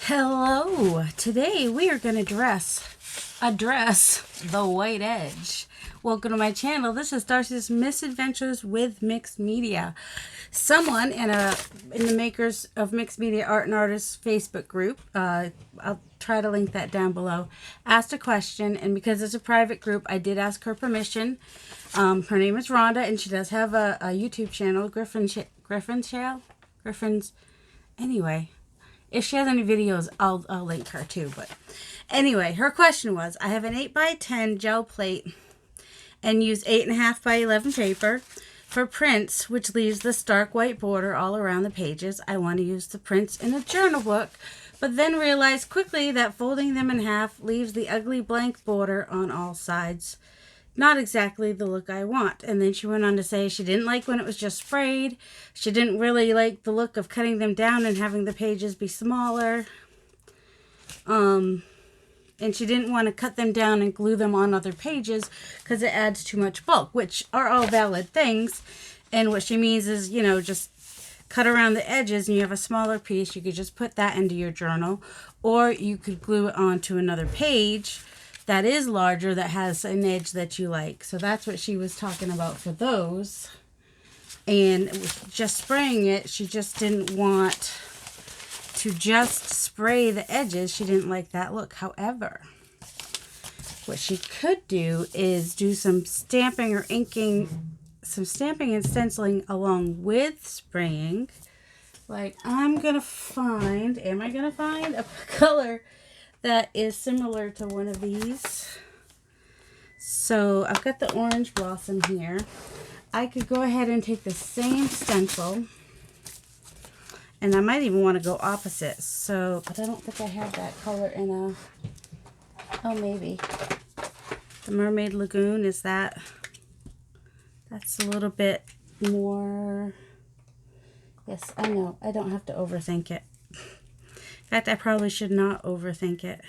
Hello! Today we are going to address the white edge. Welcome to my channel. This is Darcy's Misadventures with Mixed Media. Someone in the Makers of Mixed Media Art and Artists Facebook group, I'll try to link that down below, asked a question, and because it's a private group, I did ask her permission. Her name is Rhonda, and she does have a YouTube channel, Griffin's. Anyway, if she has any videos, I'll link her too. But anyway, her question was, I have an 8x10 gel plate and use 8.5 by 11 paper for prints, which leaves this dark white border all around the pages. I want to use the prints in a journal book, but then realized quickly that folding them in half leaves the ugly blank border on all sides. Not exactly the look I want. And then she went on to say she didn't like when it was just sprayed. She didn't really like the look of cutting them down and having the pages be smaller. And she didn't want to cut them down and glue them on other pages because it adds too much bulk, which are all valid things. And what she means is, you know, just cut around the edges and you have a smaller piece. You could just put that into your journal, or you could glue it onto another page that is larger, that has an edge that you like. So that's what she was talking about for those. And with just spraying it, she just didn't want to just spray the edges. She didn't like that look. However, what she could do is do some stamping or inking, some stamping and stenciling along with spraying. Like, am I gonna find a color that is similar to one of these? So I've got the orange blossom here. I could go ahead and take the same stencil, and I might even want to go opposite. So, but I don't think I have that color in a, oh, maybe. The Mermaid Lagoon, is that, that's a little bit more, yes, I know, I don't have to overthink it. In fact, I probably should not overthink it.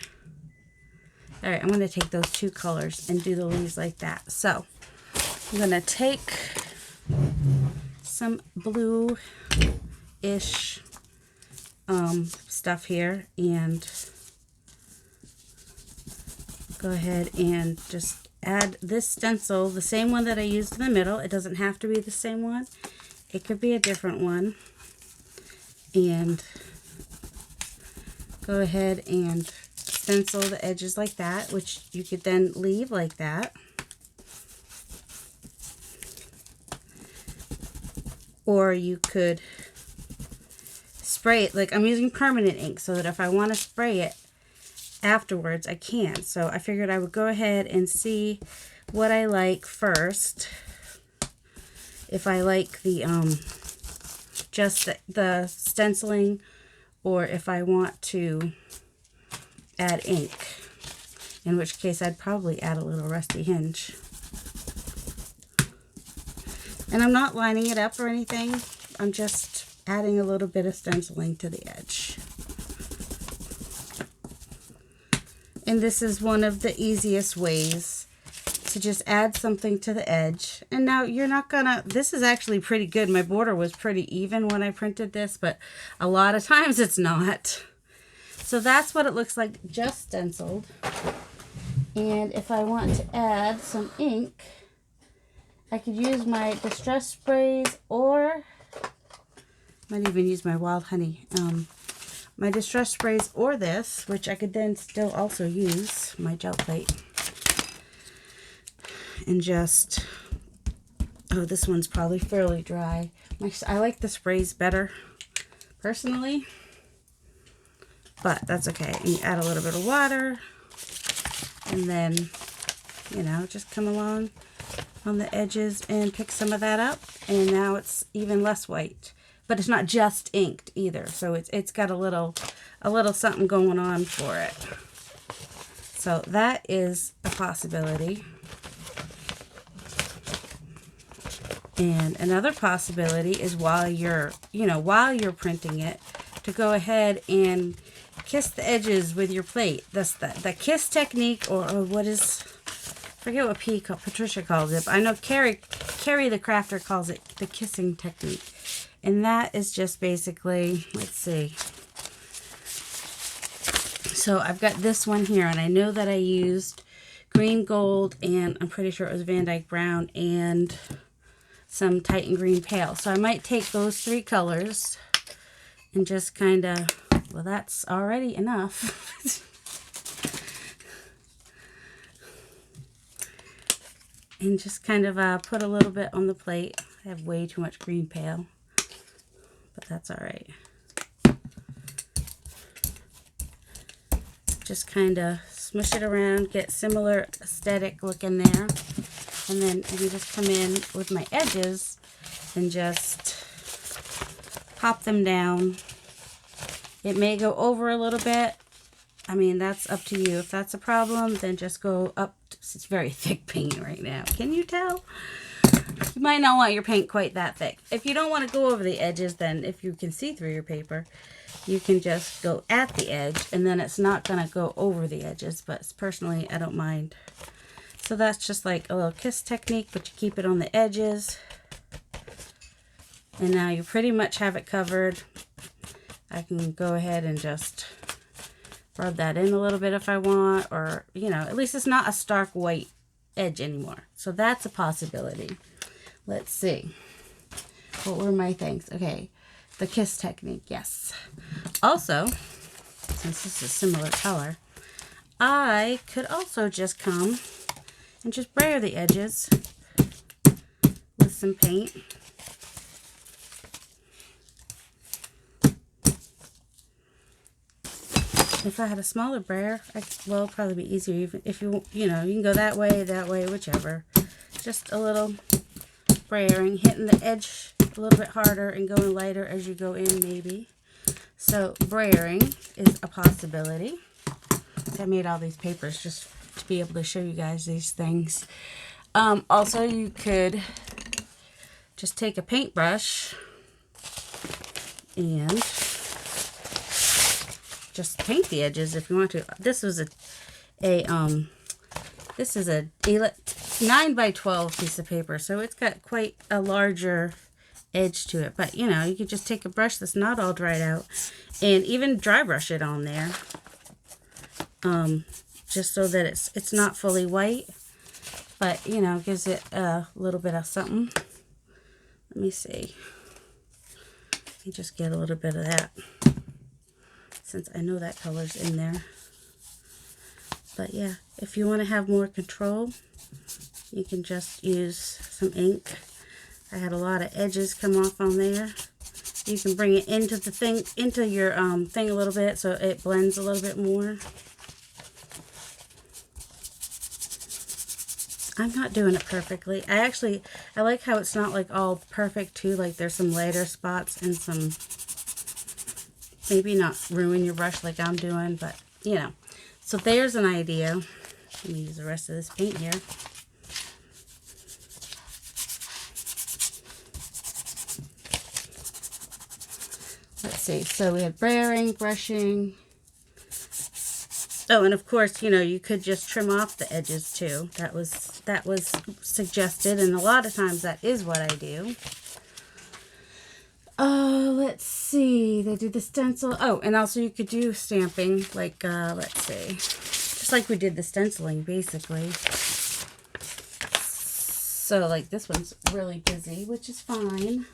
All right, I'm going to take those two colors and do the leaves like that. So I'm going to take some blue-ish stuff here and go ahead and just add this stencil, the same one that I used in the middle. It doesn't have to be the same one. It could be a different one. And go ahead and stencil the edges like that, which you could then leave like that. Or you could spray it. Like, I'm using permanent ink so that if I want to spray it afterwards, I can. So I figured I would go ahead and see what I like first. If I like the just the stenciling, or if I want to add ink, in which case I'd probably add a little rusty hinge. And I'm not lining it up or anything. I'm just adding a little bit of stenciling to the edge. And this is one of the easiest ways to just add something to the edge. And now you're not gonna, this is actually pretty good. My border was pretty even when I printed this, but a lot of times it's not. So that's what it looks like just stenciled. And if I want to add some ink, I could use my distress sprays, or might even use my wild honey. My distress sprays, or this, which I could then still also use my gel plate. And just, oh, this one's probably fairly dry. I like the sprays better, personally. But that's okay. And you add a little bit of water. And then, you know, just come along on the edges and pick some of that up. And now it's even less white. But it's not just inked either. So it's got a little something going on for it. So that is a possibility. And another possibility is while you're printing it, to go ahead and kiss the edges with your plate. That's the kiss technique, or what is, forget what Patricia calls it, but I know Carrie the crafter calls it the kissing technique. And that is just basically, let's see, So I've got this one here, and I know that I used green gold, and I'm pretty sure it was Van Dyke Brown, and some Titan Green Pale. So I might take those 3 colors and just kind of, well, that's already enough. And just kind of put a little bit on the plate. I have way too much green pale, but that's all right. Just kind of smush it around, get similar aesthetic looking there. And then you just come in with my edges and just pop them down. It may go over a little bit. I mean, that's up to you. If that's a problem, then just go up. It's very thick paint right now. Can you tell? You might not want your paint quite that thick. If you don't want to go over the edges, then if you can see through your paper, you can just go at the edge, and then it's not going to go over the edges. But personally, I don't mind. So that's just like a little kiss technique, but you keep it on the edges. And now you pretty much have it covered. I can go ahead and just rub that in a little bit if I want, or, you know, at least it's not a stark white edge anymore. So that's a possibility. Let's see. What were my things? Okay, the kiss technique, yes. Also, since this is a similar color, I could also just come and just brayer the edges with some paint. If I had a smaller brayer, well, it'd probably be easier. Even if you know, you can go that way, whichever. Just a little brayering, hitting the edge a little bit harder and going lighter as you go in, maybe. So brayering is a possibility. I made all these papers just to be able to show you guys these things. Also, you could just take a paintbrush and just paint the edges if you want to. This was this is a 9 by 12 piece of paper, so it's got quite a larger edge to it. But you know, you could just take a brush that's not all dried out and even dry brush it on there, just so that it's not fully white, but you know, gives it a little bit of something. Let me see. Let me just get a little bit of that, since I know that color's in there. But yeah, if you want to have more control, you can just use some ink. I had a lot of edges come off on there. You can bring it into the thing, into your thing a little bit, so it blends a little bit more. I'm not doing it perfectly. I like how it's not like all perfect too. Like there's some lighter spots and some, maybe not ruin your brush like I'm doing, but you know. So there's an idea. Let me use the rest of this paint here. Let's see. So we had brayering, brushing. Oh, and of course, you know, you could just trim off the edges too. That was suggested, and a lot of times that is what I do. Let's see. They did the stencil. Oh, and also you could do stamping, like, let's see. Just like we did the stenciling, basically. So, like, this one's really busy, which is fine.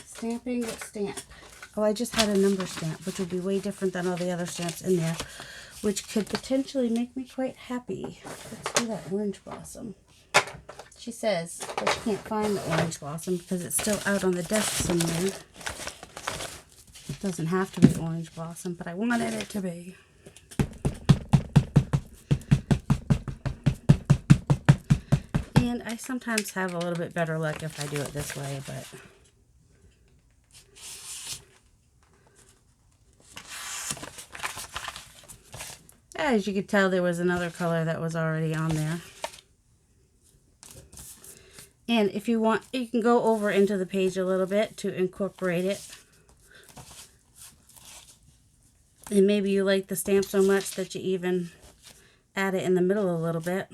Stamping, what stamp? Oh, I just had a number stamp, which would be way different than all the other stamps in there, which could potentially make me quite happy. Let's do that orange blossom. She says that she can't find the orange blossom because it's still out on the desk somewhere. It doesn't have to be orange blossom, but I wanted it to be. And I sometimes have a little bit better luck if I do it this way, but as you could tell, there was another color that was already on there. And if you want, you can go over into the page a little bit to incorporate it. And maybe you like the stamp so much that you even add it in the middle a little bit.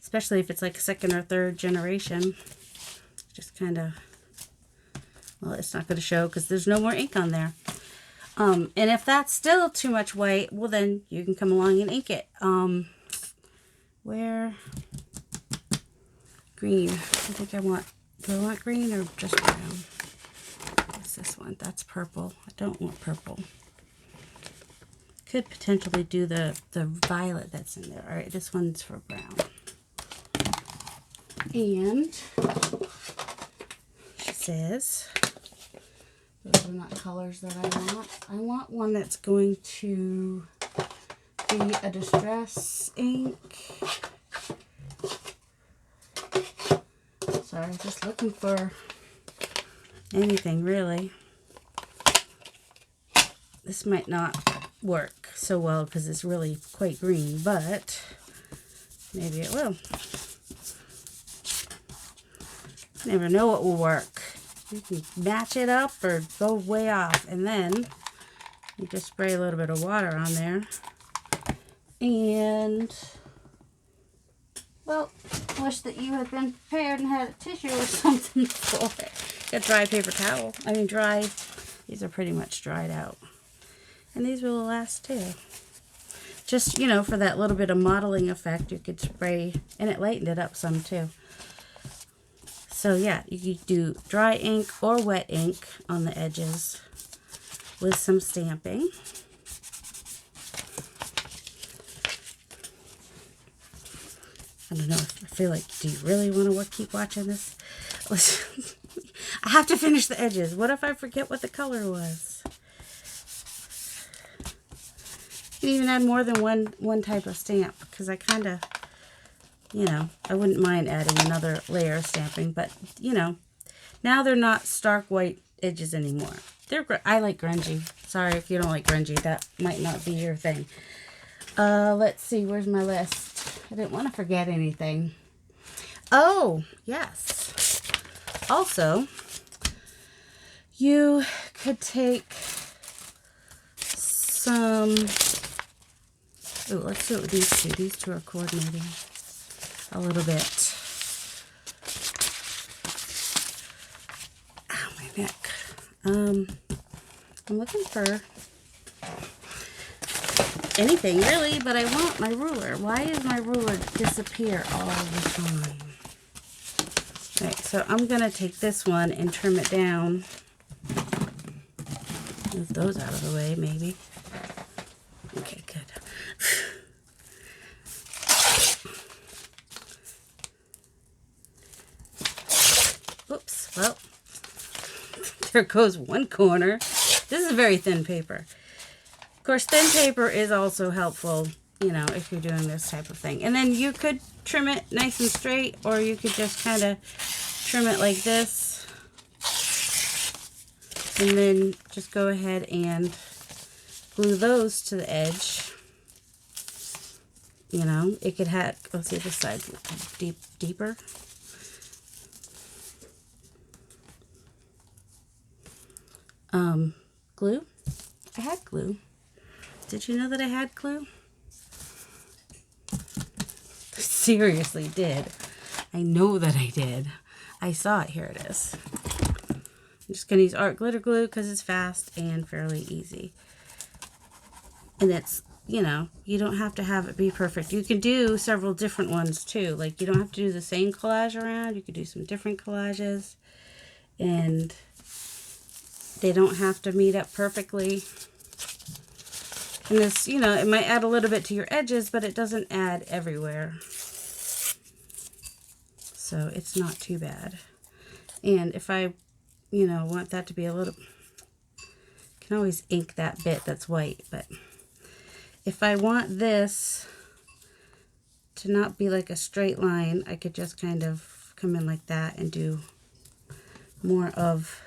Especially if it's like second or third generation. Just kind of, well, it's not going to show because there's no more ink on there. And if that's still too much white, well then you can come along and ink it. Where? Green. I think I want, do I want green or just brown? What's this one? That's purple. I don't want purple. Could potentially do the violet that's in there. All right, this one's for brown. And she says, those are not colors that I want. I want one that's going to be a distress ink. Sorry, just looking for anything really. This might not work so well because it's really quite green, but maybe it will. Never know what will work. You can match it up or go way off, and then you just spray a little bit of water on there. And, well, I wish that you had been prepared and had a tissue or something for it. Got dry paper towel. I mean dry. These are pretty much dried out. And these will last too. Just, you know, for that little bit of modeling effect, you could spray, and it lightened it up some too. So yeah, you could do dry ink or wet ink on the edges with some stamping. I don't know, I feel like, do you really want to keep watching this? Listen, I have to finish the edges. What if I forget what the color was? You can even add more than one type of stamp, because I kind of, you know, I wouldn't mind adding another layer of stamping, but, you know, now they're not stark white edges anymore. I like grungy. Sorry if you don't like grungy. That might not be your thing. Let's see. Where's my list? I didn't want to forget anything. Oh, yes. Also, you could take some... Oh, let's do it with these two. These two are coordinating a little bit. Ow, my neck. I'm looking for anything really, but I want my ruler. Why does my ruler disappear all the time? Alright, so I'm going to take this one and trim it down. Move those out of the way, maybe. Okay, good. Oops, well, there goes one corner. This is very thin paper. Of course, thin paper is also helpful, you know, if you're doing this type of thing. And then you could trim it nice and straight, or you could just kind of trim it like this. And then just go ahead and glue those to the edge. You know, it could have, let's see, this side's deeper. Glue. I had glue. Did you know that I had glue? I seriously did. I know that I did. I saw it. Here it is. I'm just going to use art glitter glue because it's fast and fairly easy. And it's, you know, you don't have to have it be perfect. You can do several different ones too. Like, you don't have to do the same collage around. You could do some different collages. And they don't have to meet up perfectly. And this, you know, it might add a little bit to your edges, but it doesn't add everywhere. So it's not too bad. And if I, you know, want that to be a little, I can always ink that bit that's white, but if I want this to not be like a straight line, I could just kind of come in like that and do more of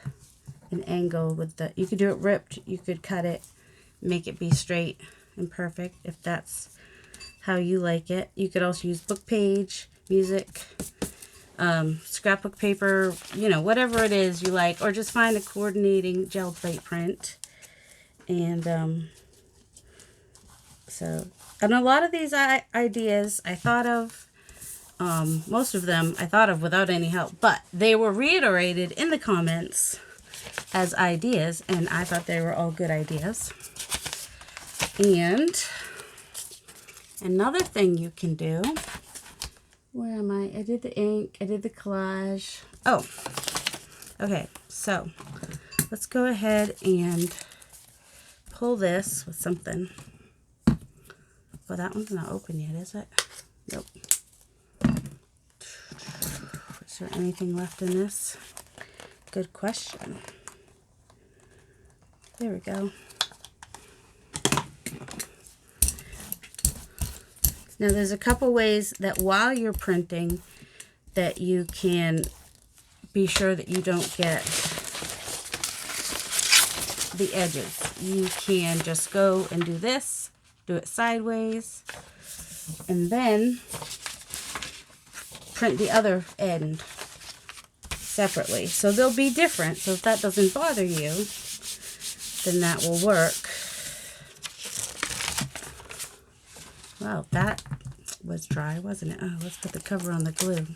an angle with the, you could do it ripped, you could cut it, make it be straight and perfect if that's how you like it. You could also use book page, music, scrapbook paper, you know, whatever it is you like, or just find a coordinating gel plate print. And so, and a lot of these ideas I thought of, most of them I thought of without any help, but they were reiterated in the comments as ideas, and I thought they were all good ideas. And another thing you can do, where am I? I did the ink, I did the collage. Oh, okay, so let's go ahead and pull this with something. Well, that one's not open yet, is it? Nope. Is there anything left in this? Good question. There we go. Now there's a couple ways that while you're printing that you can be sure that you don't get the edges. You can just go and do this, do it sideways, and then print the other end separately. So they'll be different. So if that doesn't bother you, then that will work. Wow, that was dry, wasn't it? Oh, let's put the cover on the glue.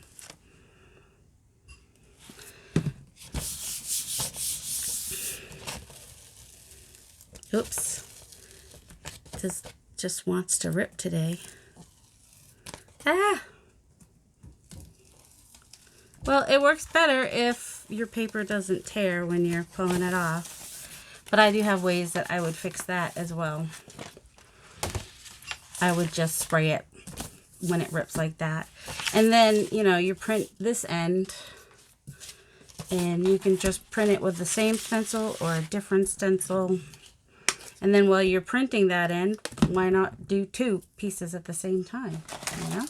Oops. This just wants to rip today. Ah! Well, it works better if your paper doesn't tear when you're pulling it off. But I do have ways that I would fix that as well. I would just spray it when it rips like that. And then, you know, you print this end, and you can just print it with the same stencil or a different stencil. And then while you're printing that end, why not do two pieces at the same time, you know?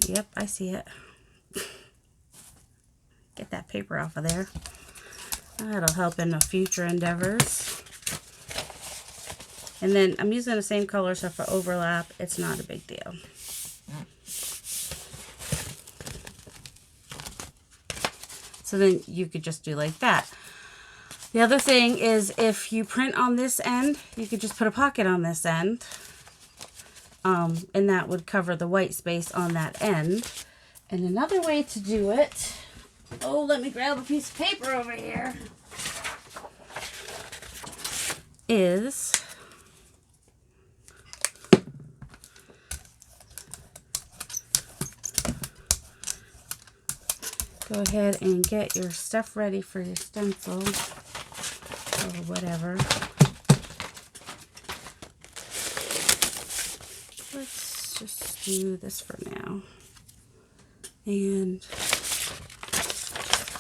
Yep, I see it. Get that paper off of there. That'll help in the future endeavors. And then I'm using the same color, so for overlap, it's not a big deal. So then you could just do like that. The other thing is if you print on this end, you could just put a pocket on this end. And that would cover the white space on that end. And another way to do it, oh, let me grab a piece of paper over here, is go ahead and get your stuff ready for your stencil or whatever. Let's just do this for now. And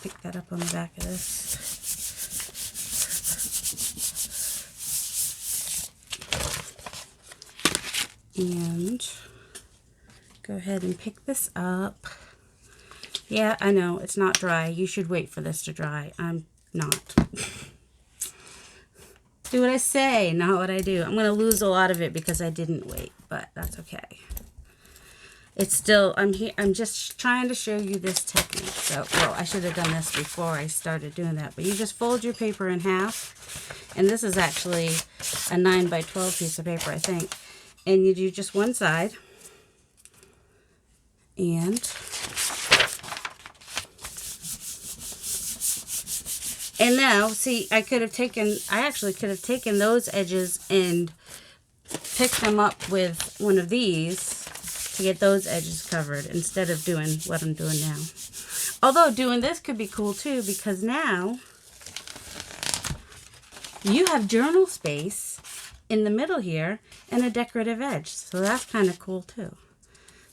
pick that up on the back of this. And go ahead and pick this up. Yeah, I know, it's not dry. You should wait for this to dry. I'm not. Do what I say, not what I do. I'm going to lose a lot of it because I didn't wait, but that's okay. It's still, I'm just trying to show you this technique. So, well, I should have done this before I started doing that. But you just fold your paper in half. And this is actually a 9 by 12 piece of paper, I think. And you do just one side. And now, see, I actually could have taken those edges and picked them up with one of these to get those edges covered instead of doing what I'm doing now. Although doing this could be cool too, because now you have journal space in the middle here and a decorative edge. So that's kind of cool too.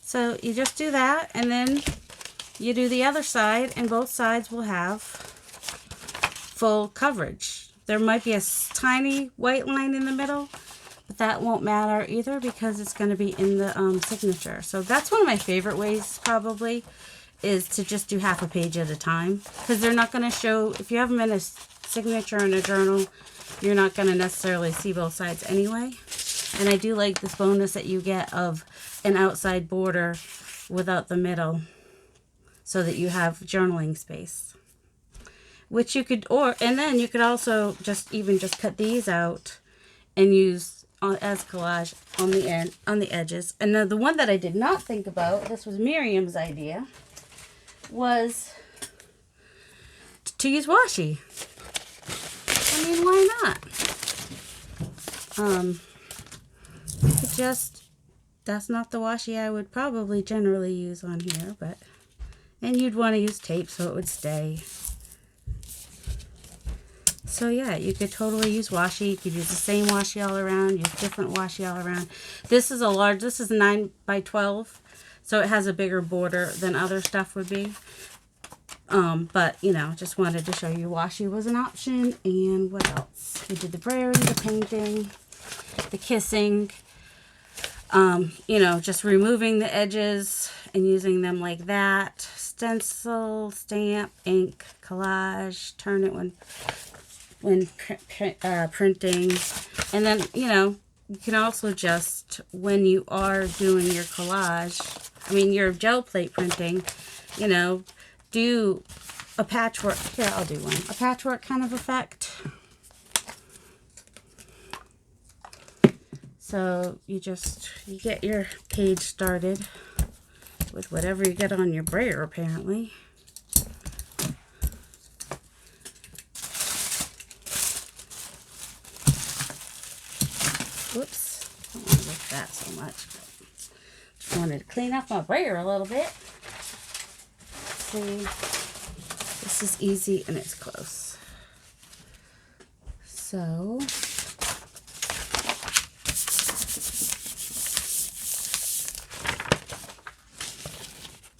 So you just do that, and then you do the other side, and both sides will have full coverage. There might be a tiny white line in the middle, but that won't matter either because it's going to be in the signature. So that's one of my favorite ways probably, is to just do half a page at a time, because they're not going to show, if you have them in a signature in a journal, you're not going to necessarily see both sides anyway. And I do like this bonus that you get of an outside border without the middle, so that you have journaling space. Which you could, and then you could also just cut these out and use as collage on the edges. And then the one that I did not think about, this was Miriam's idea, was to use washi. I mean, why not? That's not the washi I would probably generally use on here, but, and you'd want to use tape so it would stay. So yeah, you could totally use washi. You could use the same washi all around, use different washi all around. This is 9 by 12, so it has a bigger border than other stuff would be. But, you know, just wanted to show you washi was an option. And what else? We did the brayer, the painting, the kissing, you know, just removing the edges and using them like that. Stencil, stamp, ink, collage, turn it when printing. And then, you know, you can also just, when you are doing your collage, your gel plate printing, you know, do a patchwork. Here, I'll do one. A patchwork kind of effect. So you get your page started with whatever you get on your brayer, apparently. Whoops, I don't want to lift that so much. Just wanted to clean up my brayer a little bit. Let's see, this is easy and it's close. So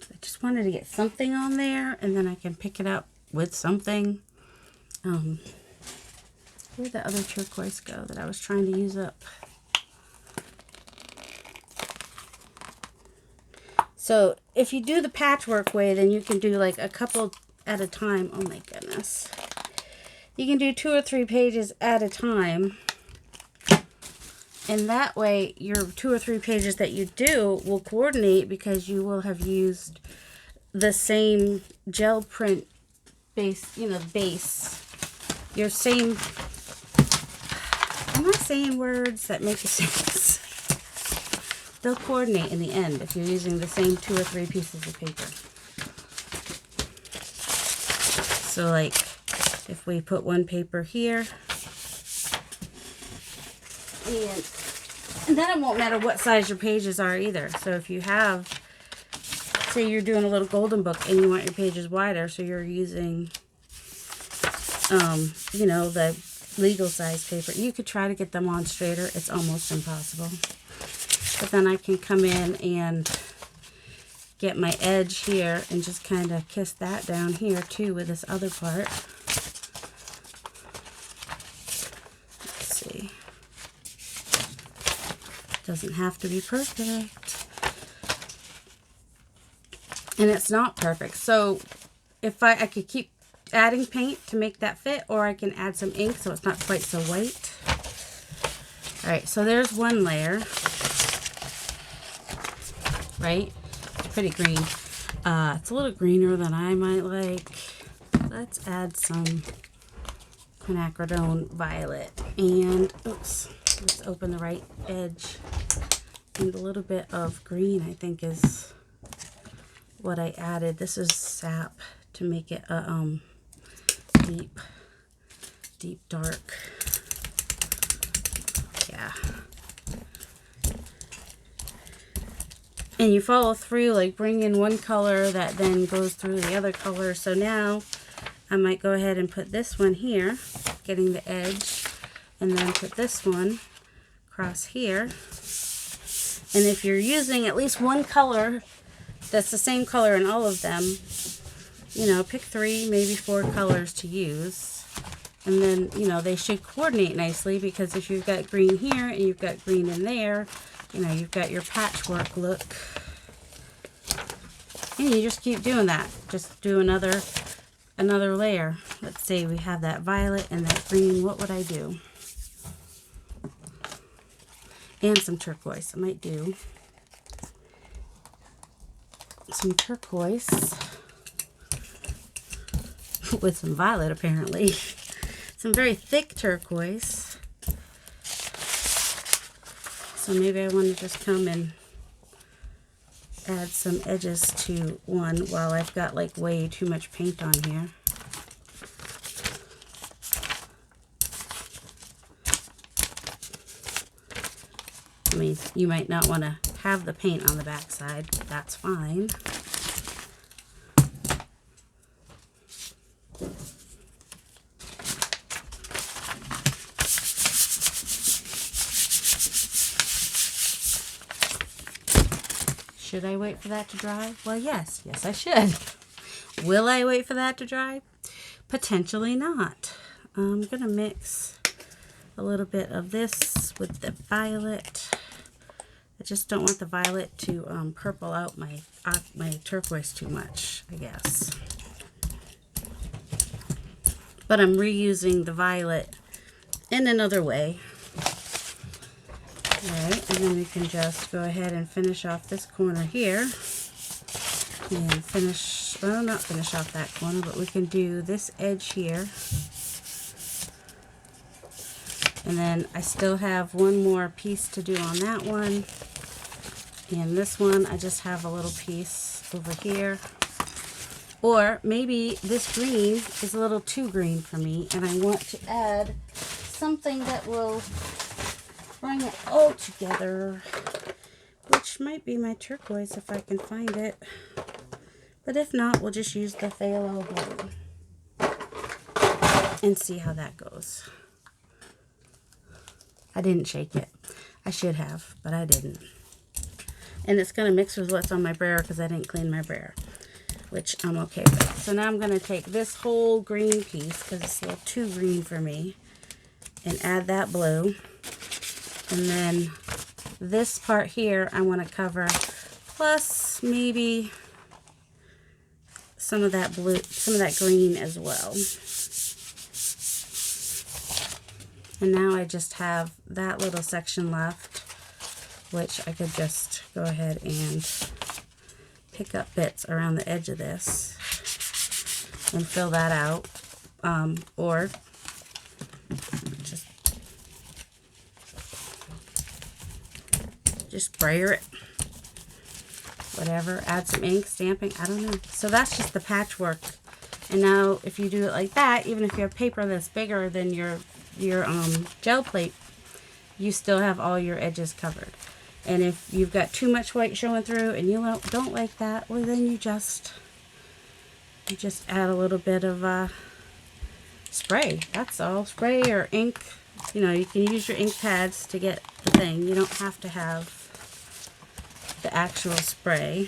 I just wanted to get something on there, and then I can pick it up with something. Where'd the other turquoise go that I was trying to use up? So if you do the patchwork way, then you can do like a couple at a time. Oh my goodness. You can do 2 or 3 pages at a time. And that way your 2 or 3 pages that you do will coordinate, because you will have used the same gel print base, you know, base. Your same... Am I saying words that make sense? They'll coordinate in the end if you're using the same 2 or 3 pieces of paper. So like, if we put one paper here, and then it won't matter what size your pages are either. So if you have, say you're doing a little golden book and you want your pages wider, so you're using, you know, the legal size paper, you could try to get them on straighter. It's almost impossible. But then I can come in and get my edge here and just kind of kiss that down here too with this other part. Let's see. Doesn't have to be perfect. And it's not perfect. So if I could keep adding paint to make that fit, or I can add some ink so it's not quite so white. All right, so there's one layer, right? Pretty green. It's a little greener than I might like. Let's add some quinacridone violet, and oops, let's open the right edge. And a little bit of green, I think, is what I added. This is sap to make it a deep dark. Yeah. And you follow through, like bring in one color that then goes through the other color. So now I might go ahead and put this one here, getting the edge, and then put this one across here. And if you're using at least one color that's the same color in all of them, you know, pick 3, maybe 4 colors to use. And then, you know, they should coordinate nicely, because if you've got green here and you've got green in there, you know, you've got your patchwork look. And you just keep doing that. Just do another layer. Let's say we have that violet and that green. What would I do? And some turquoise. I might do some turquoise with some violet, apparently. Some very thick turquoise. So maybe I want to just come and add some edges to one while I've got like way too much paint on here. I mean, you might not want to have the paint on the back side, but that's fine. Should I wait for that to dry? Well, yes. Yes, I should. Will I wait for that to dry? Potentially not. I'm going to mix a little bit of this with the violet. I just don't want the violet to purple out my turquoise too much, I guess. But I'm reusing the violet in another way. Alright, and then we can just go ahead and finish off this corner here. And finish, well, not finish off that corner, but we can do this edge here. And then I still have one more piece to do on that one. And this one, I just have a little piece over here. Or maybe this green is a little too green for me, and I want to add something that will bring it all together, which might be my turquoise if I can find it. But if not, we'll just use the phthalo blue and see how that goes. I didn't shake it. I should have, but I didn't. And it's going to mix with what's on my brayer because I didn't clean my brayer, which I'm okay with. So now I'm going to take this whole green piece, because it's a little too green for me, and add that blue. And then this part here I want to cover, plus maybe some of that blue, some of that green as well. And now I just have that little section left, which I could just go ahead and pick up bits around the edge of this and fill that out, or just brayer it, whatever, add some ink, stamping, I don't know. So that's just the patchwork. And now if you do it like that, even if you have paper that's bigger than your gel plate, you still have all your edges covered. And if you've got too much white showing through and you don't like that, well then you just add a little bit of spray. That's all. Spray or ink. You know, you can use your ink pads to get the thing. You don't have to have the actual spray.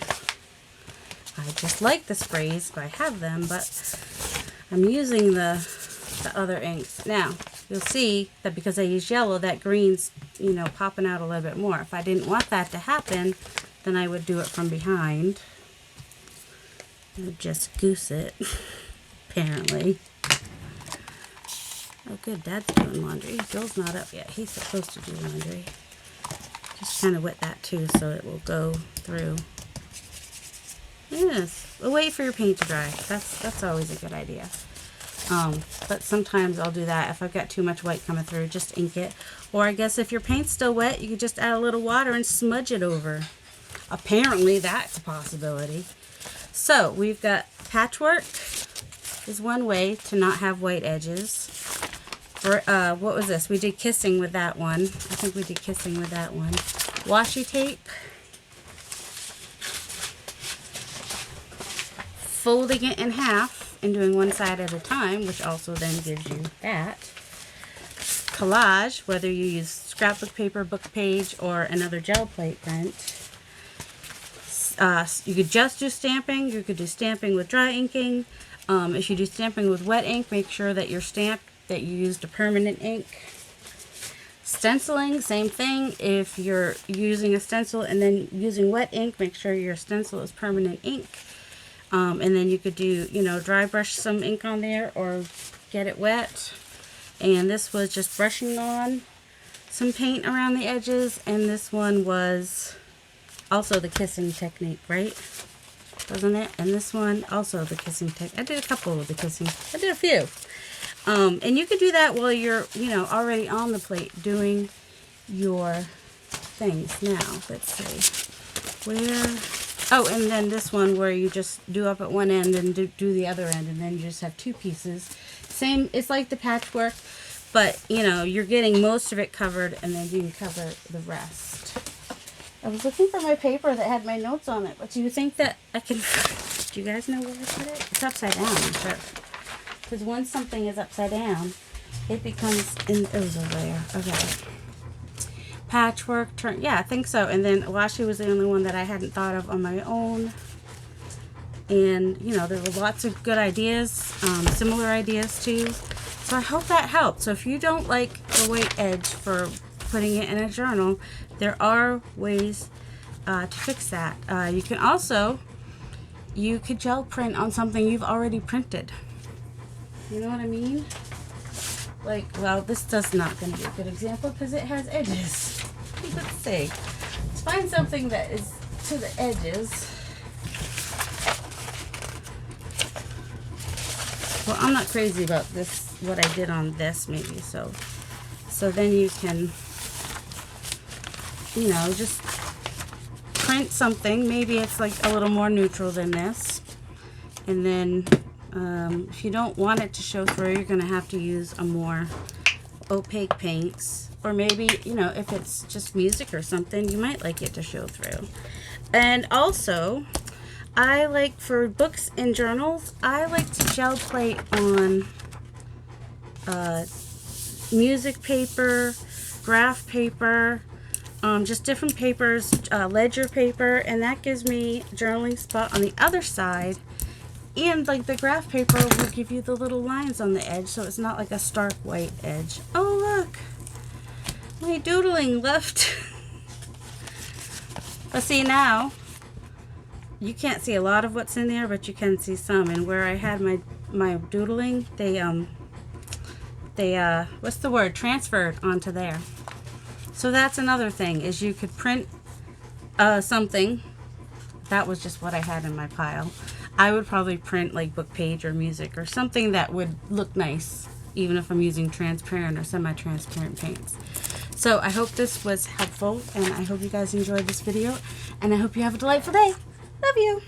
I just like the sprays if I have them, but I'm using the other inks. Now, you'll see that because I use yellow, that green's, you know, popping out a little bit more. If I didn't want that to happen, then I would do it from behind. I would just goose it, apparently. Oh good, Dad's doing laundry. Joel's not up yet. He's supposed to do laundry. Just kind of wet that too so it will go through. Yes, wait for your paint to dry. That's always a good idea. But sometimes I'll do that. If I've got too much white coming through, just ink it. Or I guess if your paint's still wet, you could just add a little water and smudge it over. Apparently that's a possibility. So we've got patchwork is one way to not have white edges. For, what was this? We did kissing with that one. I think we did kissing with that one. Washi tape. Folding it in half and doing one side at a time, which also then gives you that. Collage, whether you use scrapbook paper, book page, or another gel plate print. You could just do stamping. You could do stamping with dry inking. If you do stamping with wet ink, make sure that your stamp that you used a permanent ink. Stenciling, same thing. If you're using a stencil and then using wet ink, make sure your stencil is permanent ink. And then you could do, you know, dry brush some ink on there or get it wet. And this was just brushing on some paint around the edges. And this one was also the kissing technique, right? Wasn't it? And this one also the kissing technique. I did a couple of the kissing. I did a few. And you could do that while you're, you know, already on the plate doing your things now. Let's see. Where... Oh, and then this one where you just do up at one end and do the other end, and then you just have two pieces. Same, it's like the patchwork, but, you know, you're getting most of it covered, and then you can cover the rest. I was looking for my paper that had my notes on it, but do you think that I can... Do you guys know where I put it? It's upside down, I'm sure. Because once something is upside down, it becomes... It was over there. Okay. Patchwork, turn, yeah, I think so. And then washi was the only one that I hadn't thought of on my own. And, you know, there were lots of good ideas, similar ideas too. So I hope that helped. So if you don't like the weight edge for putting it in a journal, there are ways to fix that. You can also, you could gel print on something you've already printed. You know what I mean? Like, well, this does not going to be a good example because it has edges. Let's see. Let's find something that is to the edges. Well, I'm not crazy about this, what I did on this maybe. So then you can, you know, just print something. Maybe it's like a little more neutral than this. And then if you don't want it to show through, you're going to have to use a more opaque paints. Or maybe, you know, if it's just music or something, you might like it to show through. And also, I like, for books and journals, I like to gel plate on music paper, graph paper, just different papers, ledger paper, and that gives me a journaling spot on the other side. And like the graph paper will give you the little lines on the edge, so it's not like a stark white edge. Oh look, my doodling left. But see, now you can't see a lot of what's in there, but you can see some. And where I had my doodling, they what's the word, transferred onto there. So that's another thing, is you could print something. That was just what I had in my pile. I would probably print like book page or music or something that would look nice, even if I'm using transparent or semi-transparent paints. So I hope this was helpful, and I hope you guys enjoyed this video, and I hope you have a delightful day. Love you.